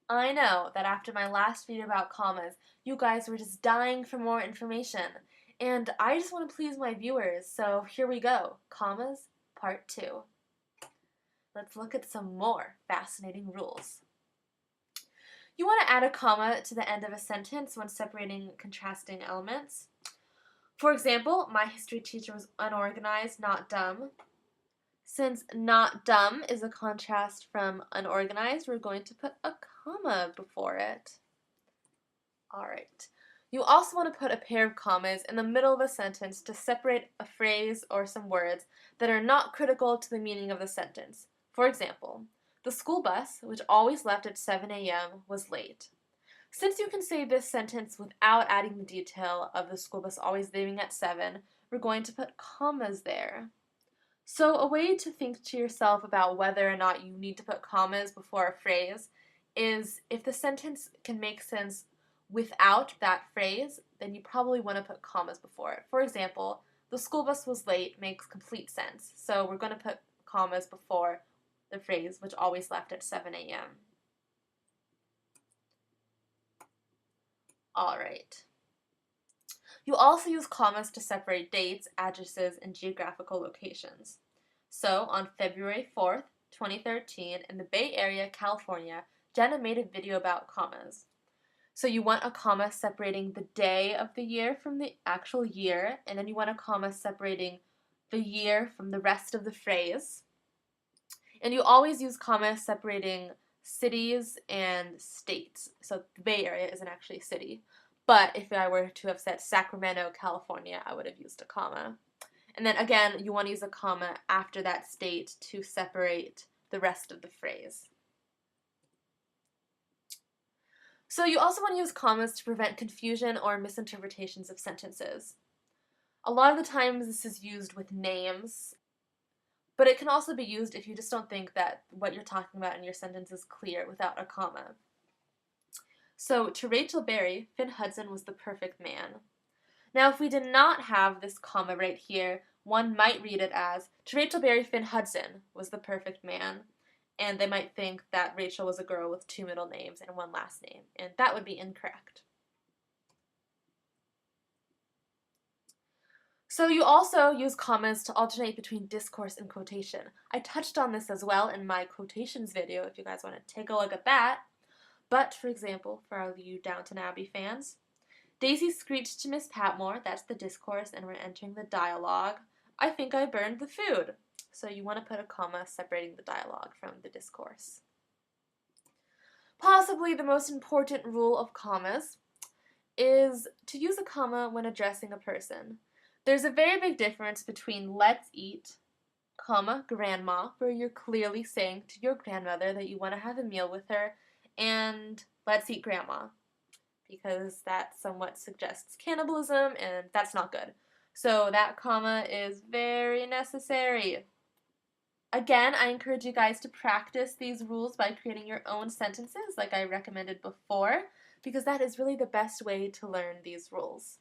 I know that after my last video about commas, you guys were just dying for more information. And I just want to please my viewers, so here we go. Commas, part 2. Let's look at some more fascinating rules. You want to add a comma to the end of a sentence when separating contrasting elements. For example, my history teacher was unorganized, not dumb. Since not dumb is a contrast from unorganized, we're going to put a comma before it. Alright. You also want to put a pair of commas in the middle of a sentence to separate a phrase or some words that are not critical to the meaning of the sentence. For example, the school bus, which always left at 7 a.m., was late. Since you can say this sentence without adding the detail of the school bus always leaving at 7, we're going to put commas there. So a way to think to yourself about whether or not you need to put commas before a phrase is if the sentence can make sense without that phrase, then you probably want to put commas before it. For example, the school bus was late makes complete sense, so we're going to put commas before the phrase, which always left at 7 a.m. Alright. You also use commas to separate dates, addresses, and geographical locations. So, on February 4th, 2013, in the Bay Area, California, Jenna made a video about commas. So you want a comma separating the day of the year from the actual year, and then you want a comma separating the year from the rest of the phrase. And you always use commas separating cities and states. So the Bay Area isn't actually a city. But if I were to have said Sacramento, California, I would have used a comma. And then again, you want to use a comma after that state to separate the rest of the phrase. So you also want to use commas to prevent confusion or misinterpretations of sentences. A lot of the times this is used with names, but it can also be used if you just don't think that what you're talking about in your sentence is clear without a comma. So, to Rachel Berry, Finn Hudson was the perfect man. Now, if we did not have this comma right here, one might read it as, to Rachel Berry, Finn Hudson was the perfect man. And they might think that Rachel was a girl with 2 middle names and 1 last name, and that would be incorrect. So you also use commas to alternate between discourse and quotation. I touched on this as well in my quotations video if you guys want to take a look at that. But, for example, for all you Downton Abbey fans, Daisy screeched to Miss Patmore, that's the discourse, and we're entering the dialogue. I think I burned the food. So you want to put a comma separating the dialogue from the discourse. Possibly the most important rule of commas is to use a comma when addressing a person. There's a very big difference between let's eat, comma, grandma, where you're clearly saying to your grandmother that you want to have a meal with her, and let's eat grandma, because that somewhat suggests cannibalism, and that's not good. So that comma is very necessary. Again, I encourage you guys to practice these rules by creating your own sentences like I recommended before, because that is really the best way to learn these rules.